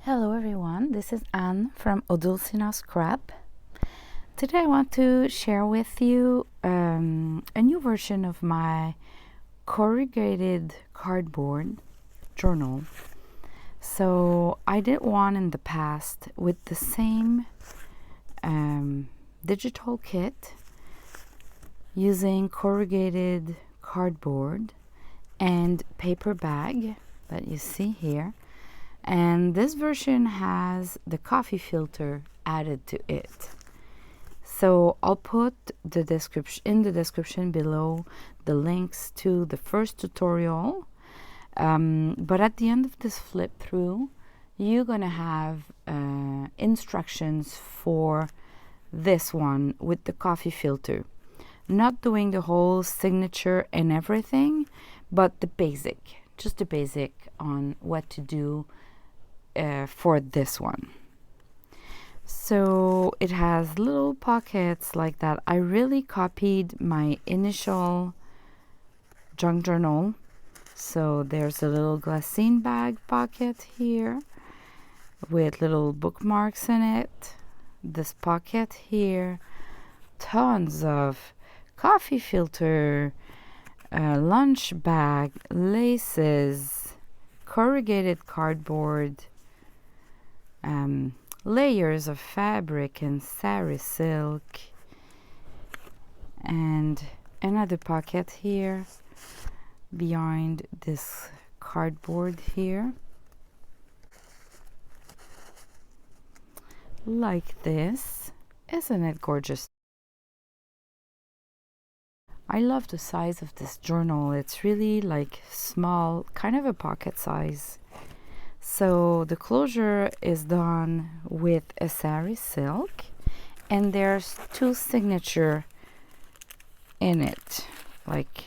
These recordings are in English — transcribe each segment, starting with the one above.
Hello everyone, this is Anne from Odulcina Scrap. Today I want to share with you a new version of my corrugated cardboard journal. So I did one in the past with the same digital kit using corrugated cardboard and paper bag that you see here. And this version has the coffee filter added to it. So I'll put the description below the links to the first tutorial. But at the end of this flip through, you're gonna have instructions for this one with the coffee filter. Not doing the whole signature and everything, but just the basic on what to do for this one. So it has little pockets like that. I really copied my initial junk journal. So there's a little glassine bag pocket here with little bookmarks in it. This pocket here, tons of coffee filter, lunch bag, laces, corrugated cardboard, layers of fabric and sari silk, and another pocket here behind this cardboard here, like this. Isn't it gorgeous? I love the size of this journal. It's really like small, kind of a pocket size. So the closure is done with a sari silk, and there's two signature in it. Like,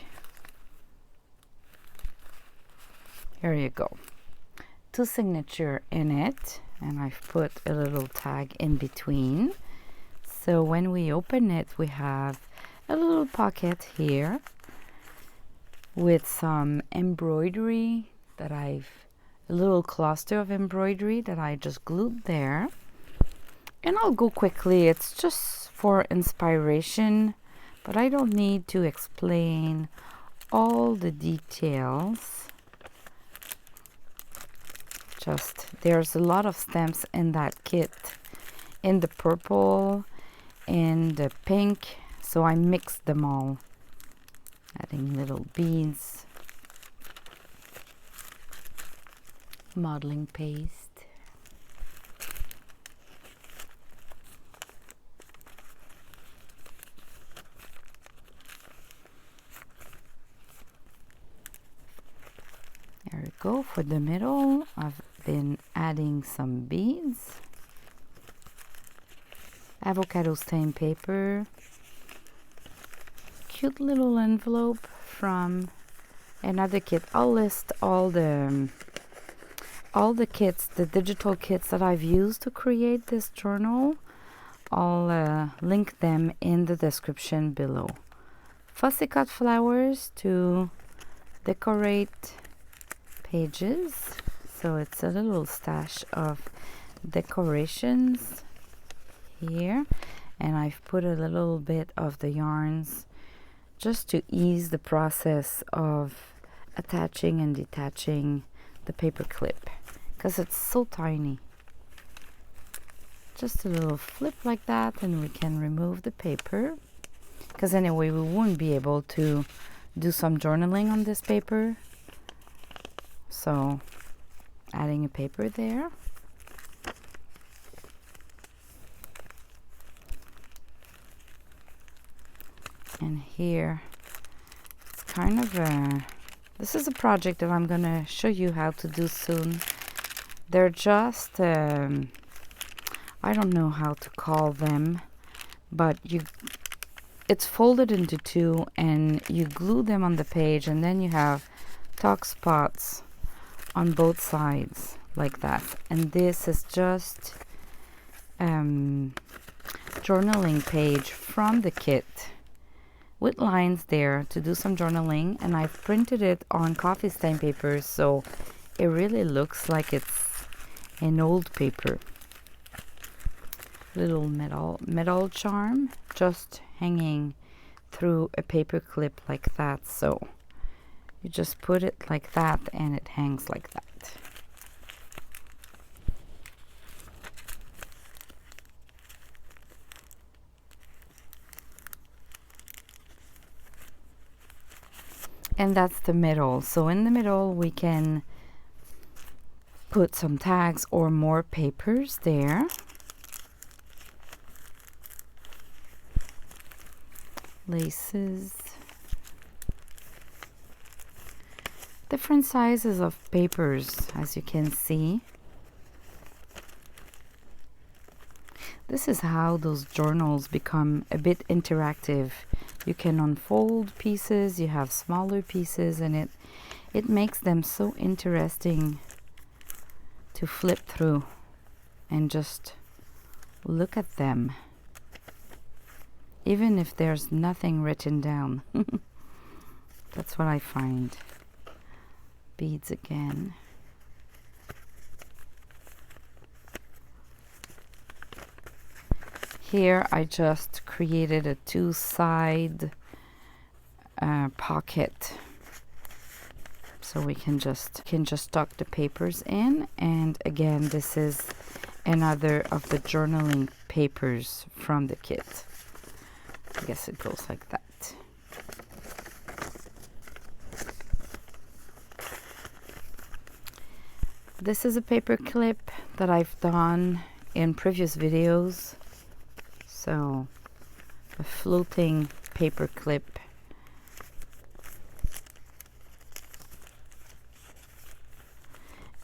here you go. Two signature in it, and I've put a little tag in between. So when we open it, we have a little pocket here with some embroidery that a little cluster of embroidery that I just glued there. And I'll go quickly, it's just for inspiration, but I don't need to explain all the details. There's a lot of stamps in that kit, in the purple, in the pink, so I mixed them all, adding little beads, modeling paste. There we go. For the middle, I've been adding some beads, avocado stain paper, cute little envelope from another kit. I'll list all the kits, the digital kits that I've used to create this journal. I'll link them in the description below. Fussy cut flowers to decorate pages. So it's a little stash of decorations here. And I've put a little bit of the yarns just to ease the process of attaching and detaching the paper clip, because it's so tiny. Just a little flip like that, and we can remove the paper, because anyway we won't be able to do some journaling on this paper. So adding a paper there. And here it's kind of this is a project that I'm gonna show you how to do soon. They're just I don't know how to call them, but it's folded into two and you glue them on the page, and then you have tuck spots on both sides like that. And this is just journaling page from the kit with lines there to do some journaling, and I've printed it on coffee stain paper, so it really looks like it's an old paper. Little metal charm just hanging through a paper clip like that. So you just put it like that and it hangs like that. And that's the middle. So in the middle we can put some tags or more papers there. Laces. Different sizes of papers, as you can see. This is how those journals become a bit interactive. You can unfold pieces, you have smaller pieces, and it makes them so interesting to flip through and just look at them, even if there's nothing written down. That's what I find. Beads again. Here I just created a two-side pocket, so we can just tuck the papers in. And again, this is another of the journaling papers from the kit. I guess it goes like that. This is a paper clip that I've done in previous videos. So a floating paper clip.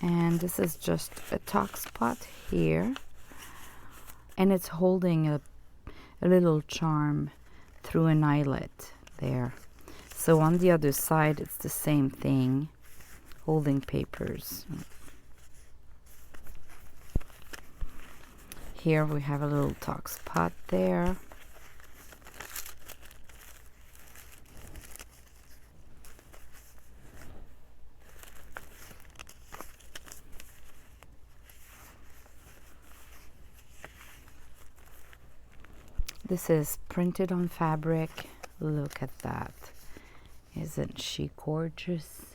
And this is just a tuck spot here. And it's holding a little charm through an eyelet there. So on the other side it's the same thing, holding papers. Here we have a little tuck spot there. This is printed on fabric. Look at that. Isn't she gorgeous?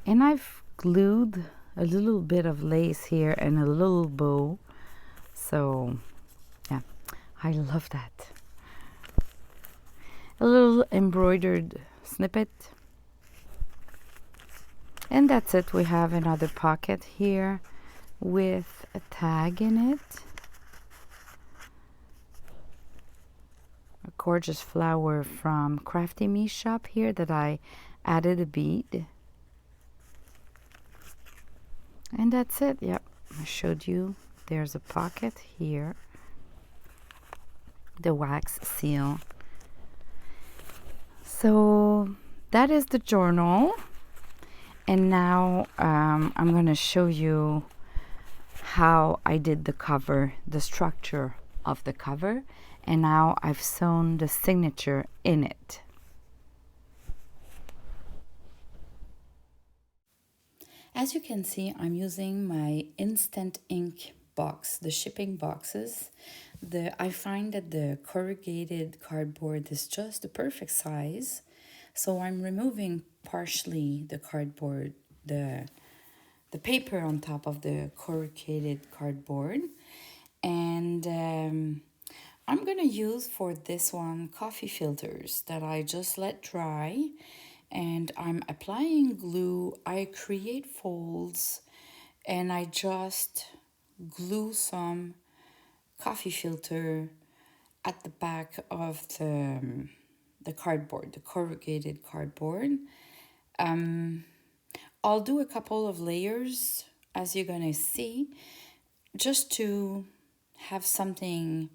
And I've glued a little bit of lace here and a little bow. So yeah, I love that. A little embroidered snippet. And that's it. We have another pocket here with a tag in it. A gorgeous flower from Crafty Me shop here that I added a bead. And that's it. Yep, I showed you. There's a pocket here. The wax seal. So that is the journal. And now I'm going to show you how I did the cover, the structure of the cover. And now I've sewn the signature in it. As you can see, I'm using my instant ink box, the shipping boxes. I find that the corrugated cardboard is just the perfect size. So I'm removing partially the cardboard, the paper on top of the corrugated cardboard. And I'm going to use for this one coffee filters that I just let dry. And I'm applying glue. I create folds and I just glue some coffee filter at the back of the cardboard, the corrugated cardboard. I'll do a couple of layers, as you're gonna see, just to have something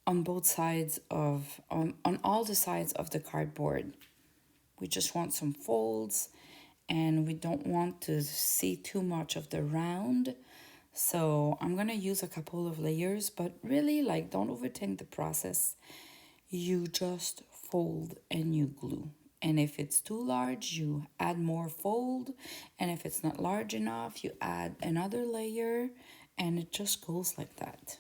on both sides of, on all the sides of the cardboard. We just want some folds and we don't want to see too much of the round. So I'm gonna use a couple of layers, but really, like, don't overthink the process. You just fold and you glue. And if it's too large, you add more fold. And if it's not large enough, you add another layer, and it just goes like that.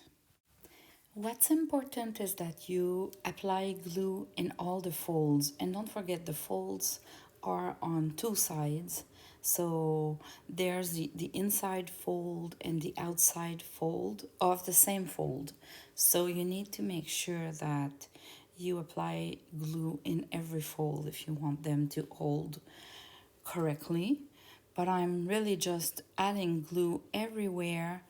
What's important is that you apply glue in all the folds, and don't forget the folds are on two sides. So there's the inside fold and the outside fold of the same fold. So you need to make sure that you apply glue in every fold if you want them to hold correctly. But I'm really just adding glue everywhere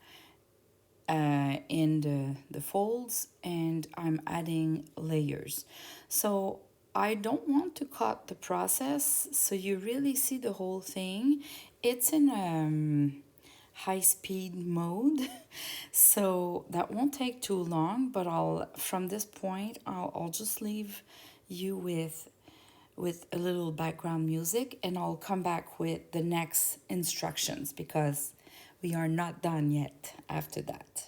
in the folds, and I'm adding layers. So I don't want to cut the process so you really see the whole thing. It's in high speed mode so that won't take too long, but I'll from this point I'll just leave you with a little background music, and I'll come back with the next instructions because we are not done yet after that.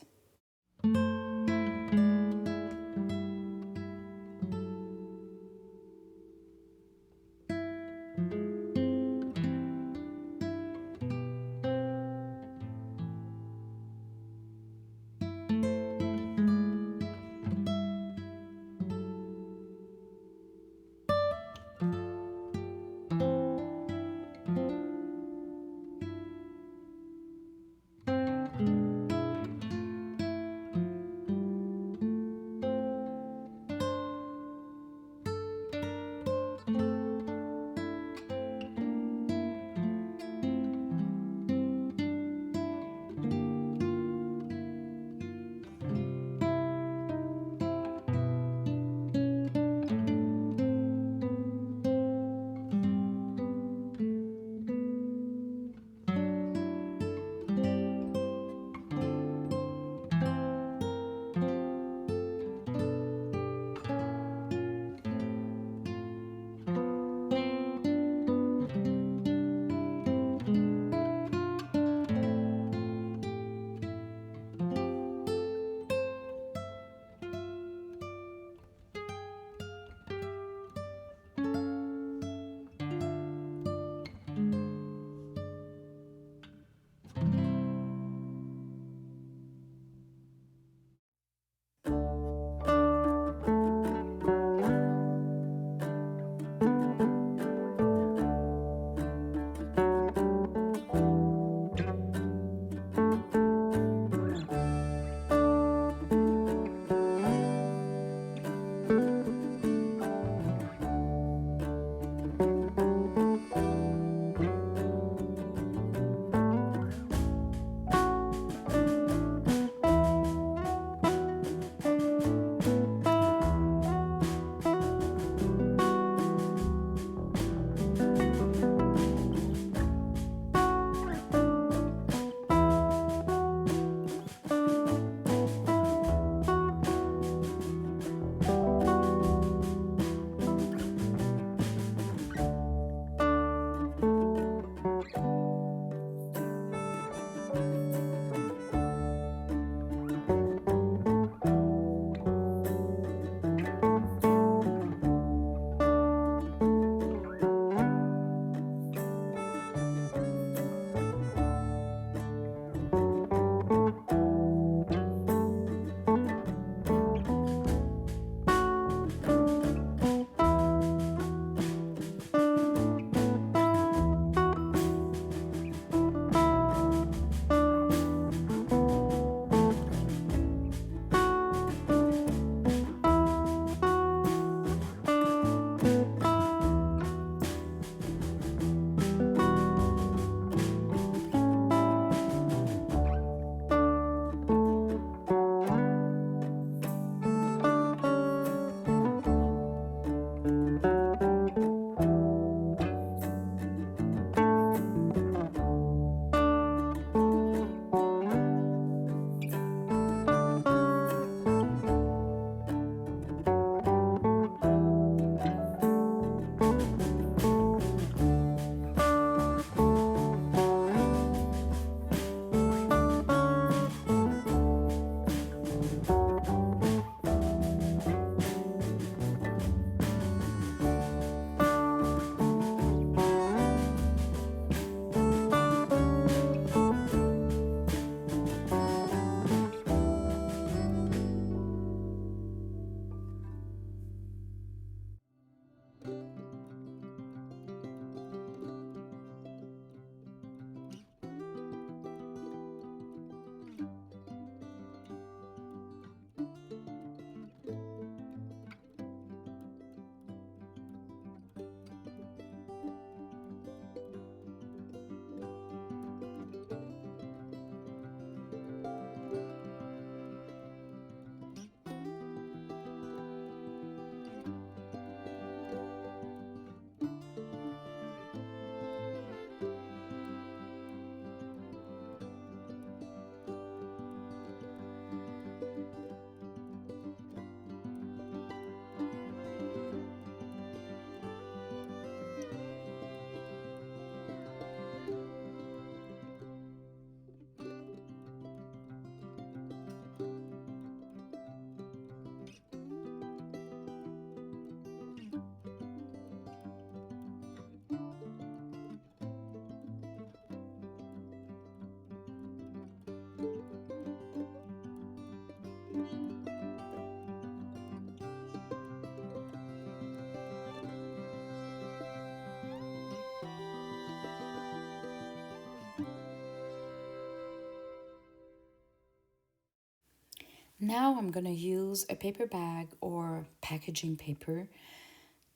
Now I'm going to use a paper bag or packaging paper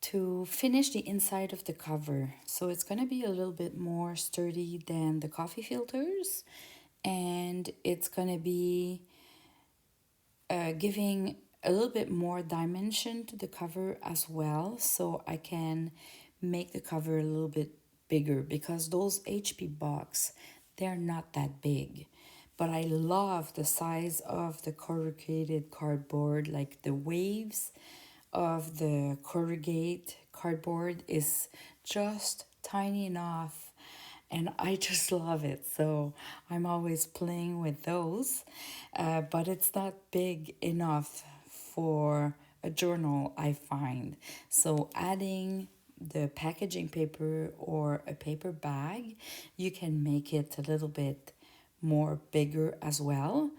to finish the inside of the cover. So it's going to be a little bit more sturdy than the coffee filters, and it's going to be giving a little bit more dimension to the cover as well, so I can make the cover a little bit bigger, because those HP box, they're not that big. But I love the size of the corrugated cardboard, like the waves of the corrugated cardboard is just tiny enough, and I just love it. So I'm always playing with those, but it's not big enough for a journal, I find. So adding the packaging paper or a paper bag, you can make it a little bit more bigger as well.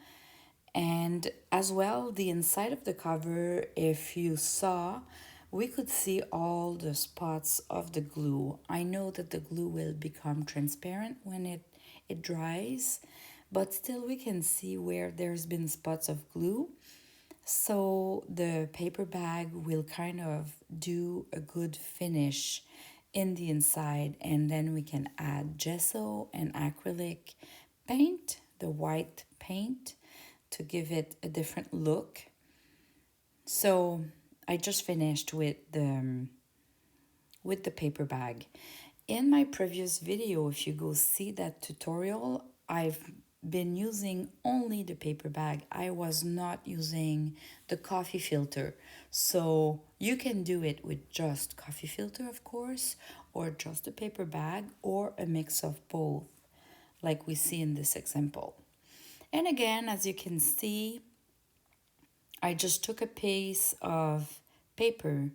And as well, the inside of the cover, if you saw, we could see all the spots of the glue. I know that the glue will become transparent when it dries, but still we can see where there's been spots of glue. So the paper bag will kind of do a good finish in the inside, and then we can add gesso and acrylic paint, the white paint, to give it a different look. So I just finished with the paper bag. In my previous video, if you go see that tutorial, I've been using only the paper bag. I was not using the coffee filter. So you can do it with just coffee filter, of course, or just a paper bag, or a mix of both, like we see in this example. And again, as you can see, I just took a piece of paper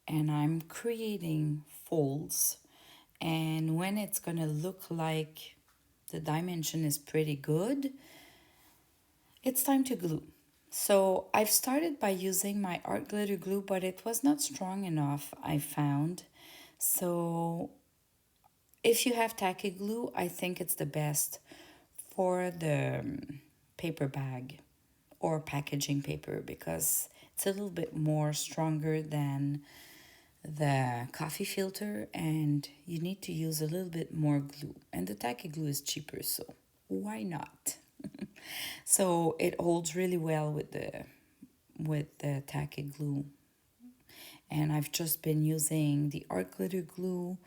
and I'm creating folds. And when it's gonna look like the dimension is pretty good, it's time to glue. So I've started by using my art glitter glue, but it was not strong enough, I found. So if you have tacky glue, I think it's the best for the paper bag or packaging paper, because it's a little bit more stronger than the coffee filter, and you need to use a little bit more glue, and the tacky glue is cheaper, so why not? So it holds really well with the tacky glue. And I've just been using the art glitter glue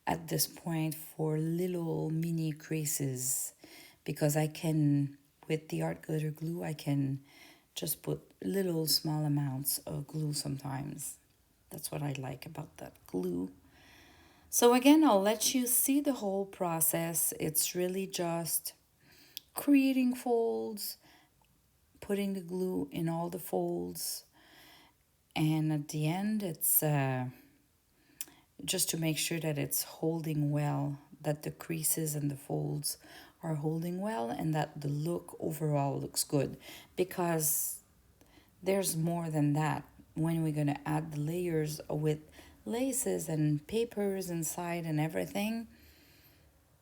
at this point for little mini creases, because I can, with the art glitter glue, I can just put little small amounts of glue sometimes. That's what I like about that glue. So again, I'll let you see the whole process. It's really just creating folds, putting the glue in all the folds, and at the end, it's just to make sure that it's holding well, that the creases and the folds are holding well, and that the look overall looks good, because there's more than that. When we're going to add the layers with laces and papers inside and everything,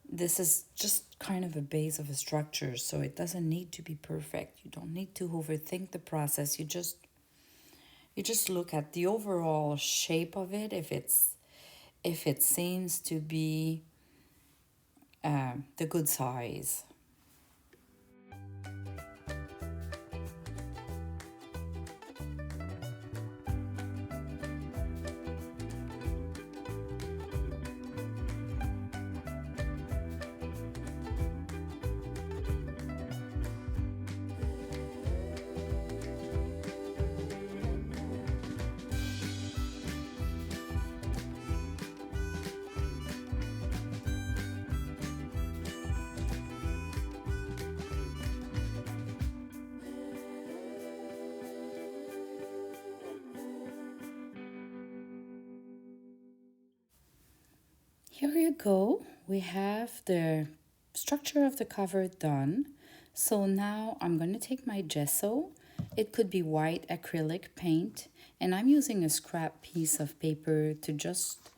this is just kind of a base of a structure, so it doesn't need to be perfect. You don't need to overthink the process. You just look at the overall shape of it. If it seems to be the good size. Here you go. We have the structure of the cover done. So now I'm going to take my gesso. It could be white acrylic paint, and I'm using a scrap piece of paper to just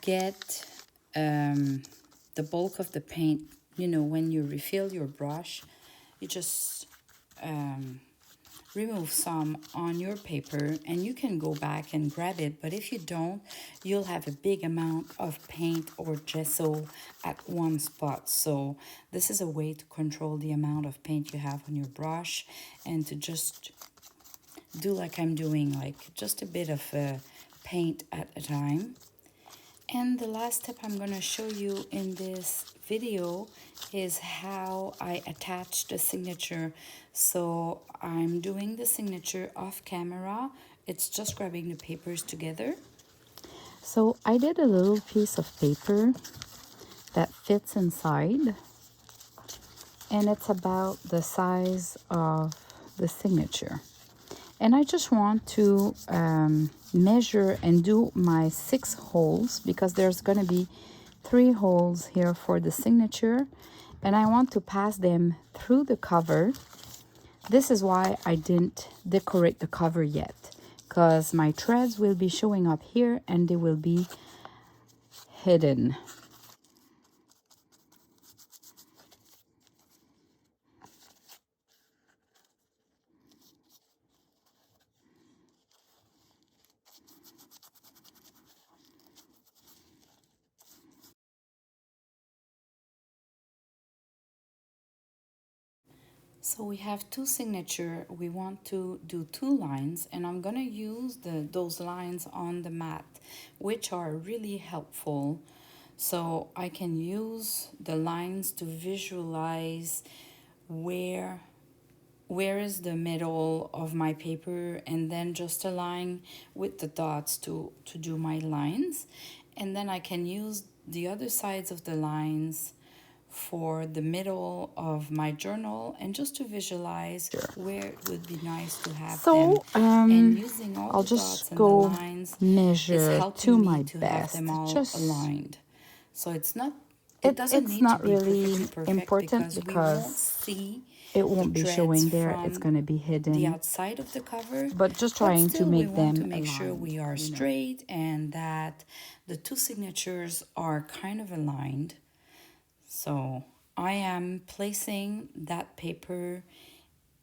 get the bulk of the paint. You know, when you refill your brush, you just remove some on your paper and you can go back and grab it, but if you don't, you'll have a big amount of paint or gesso at one spot. So this is a way to control the amount of paint you have on your brush and to just do like I'm doing, like just a bit of paint at a time. And the last step I'm going to show you in this video is how I attach the signature. So I'm doing the signature off camera. It's just grabbing the papers together. So I did a little piece of paper that fits inside, and it's about the size of the signature. And I just want to measure and do my 6 holes, because there's going to be 3 holes here for the signature, and I want to pass them through the cover. This is why I didn't decorate the cover yet, because my threads will be showing up here and they will be hidden. So we have 2 signature. We want to do 2 lines, and I'm gonna use those lines on the mat, which are really helpful. So I can use the lines to visualize where is the middle of my paper, and then just align with the dots to do my lines. And then I can use the other sides of the lines for the middle of my journal, and just to visualize where it would be nice to have them. And using all I'll the just dots and the go lines measure is to helping my me to have best. them all Just aligned. So it doesn't it's need to not be really perfectly perfect, important because we won't because see it the won't be threads showing there. It's from going to be the hidden. outside of the cover, But just but trying to still we make want to them make sure aligned, we are straight and that the 2 signatures are kind of aligned. So I am placing that paper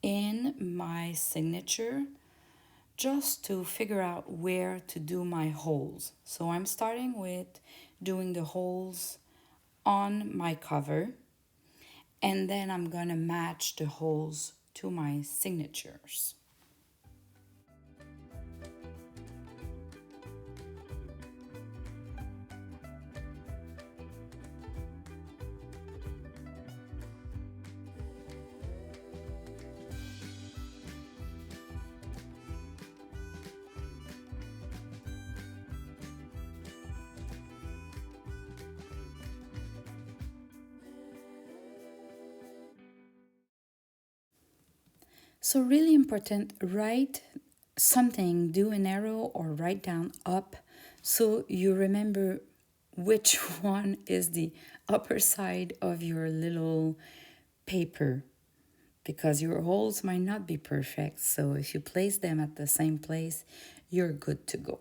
in my signature just to figure out where to do my holes. So I'm starting with doing the holes on my cover, and then I'm gonna match the holes to my signatures. So really important, write something, do an arrow or write down up, so you remember which one is the upper side of your little paper, because your holes might not be perfect. So if you place them at the same place, you're good to go.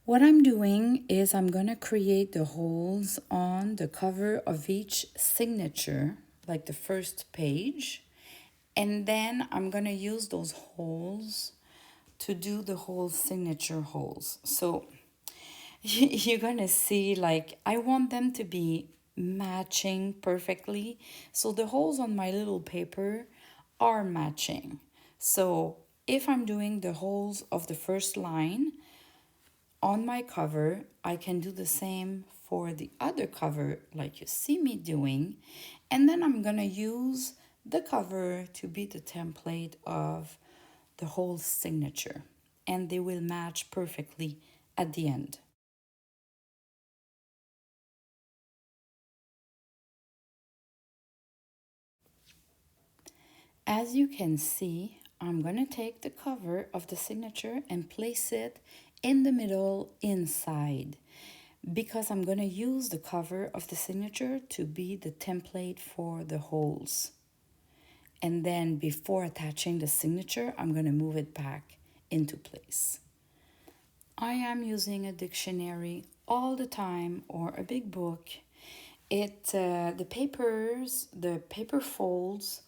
What I'm doing is I'm going to create the holes on the cover of each signature, like the first page. And then I'm going to use those holes to do the whole signature holes. So you're going to see, like, I want them to be matching perfectly. So the holes on my little paper are matching. So if I'm doing the holes of the first line on my cover, I can do the same for the other cover like you see me doing. And then I'm gonna use the cover to be the template of the whole signature, and they will match perfectly at the end. As you can see, I'm gonna take the cover of the signature and place it in the middle inside, because I'm going to use the cover of the signature to be the template for the holes. And then before attaching the signature, I'm going to move it back into place. I am using a dictionary all the time, or a big book. The paper folds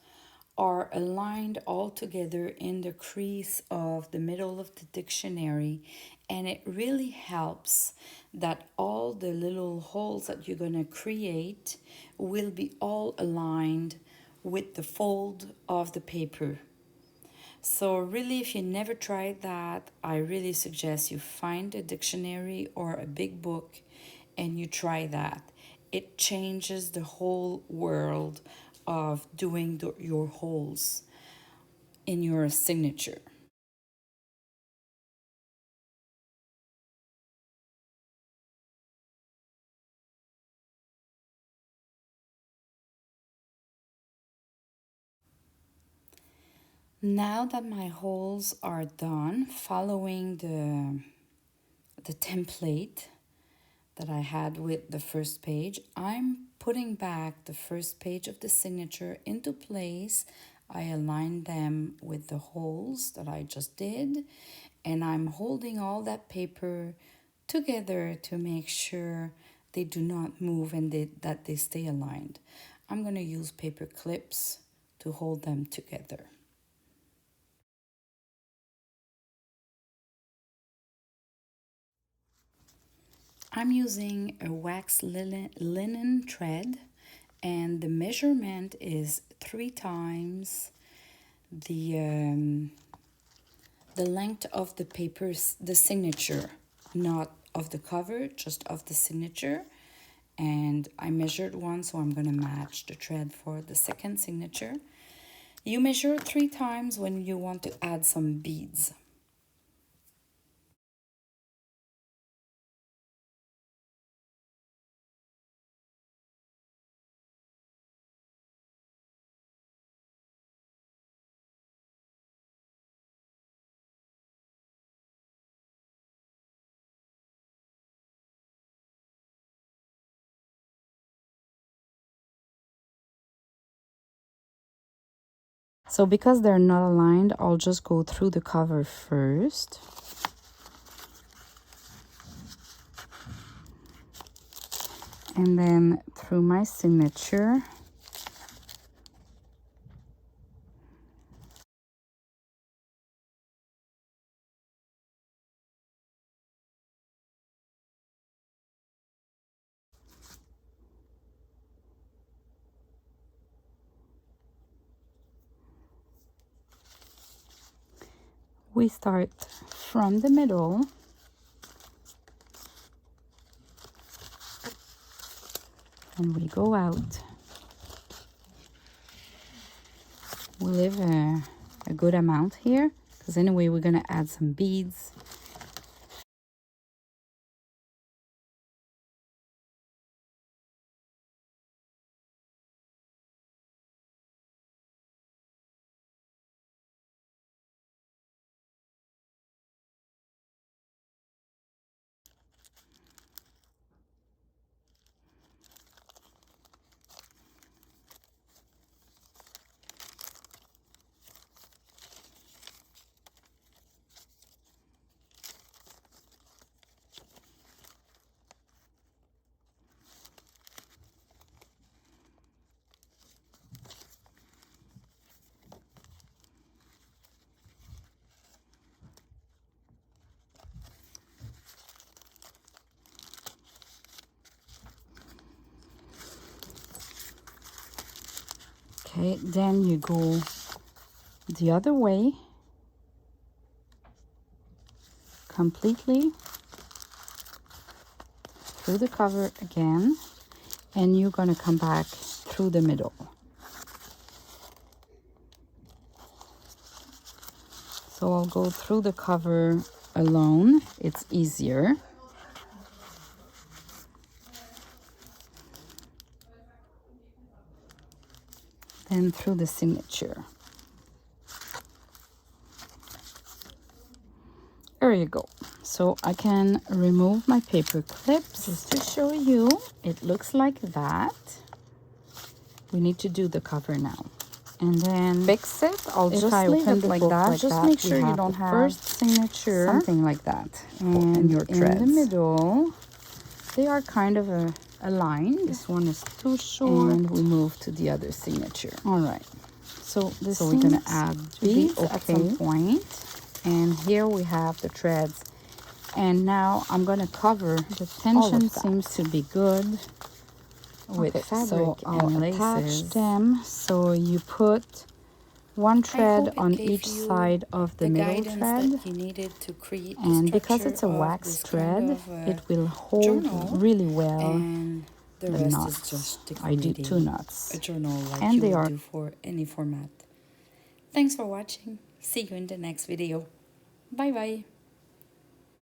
are aligned all together in the crease of the middle of the dictionary, and it really helps that all the little holes that you're going to create will be all aligned with the fold of the paper. So really, if you never tried that, I really suggest you find a dictionary or a big book and you try that. It changes the whole world of doing your holes in your signature. Now that my holes are done, following the template that I had with the first page, I'm putting back the first page of the signature into place. I aligned them with the holes that I just did, and I'm holding all that paper together to make sure they do not move and that they stay aligned. I'm going to use paper clips to hold them together. I'm using a wax linen thread, and the measurement is 3 times the length of the papers, the signature, not of the cover, just of the signature. And I measured one, so I'm going to match the thread for the second signature. You measure 3 times when you want to add some beads. So because they're not aligned, I'll just go through the cover first. And then through my signature. We start from the middle and we go out. We leave a good amount here because anyway we're going to add some beads. Okay, then you go the other way completely through the cover again, and you're going to come back through the middle. So I'll go through the cover alone, it's easier. Then through the signature. There you go. So I can remove my paper clips just to show you. It looks like that. We need to do the cover now. And then fix it. I'll just leave it like that. Just make sure you don't have first signature, something like that. And your threads. In the middle, they are kind of aligned. This one is too short. And we move to the other signature. All right. So this we're gonna add beads beads at some point. And here we have the threads. And now I'm gonna cover The tension seems to be good with fabric, so I'll and attach laces. them. So you put one thread on each side of the middle thread, that you needed to create the and because structure it's a of wax this thread, kind of, it will hold journal, really well and the the rest knots. is just I do decorating 2 knots, a journal like and you they would are do for any format. Thanks for watching. See you in the next video. Bye bye.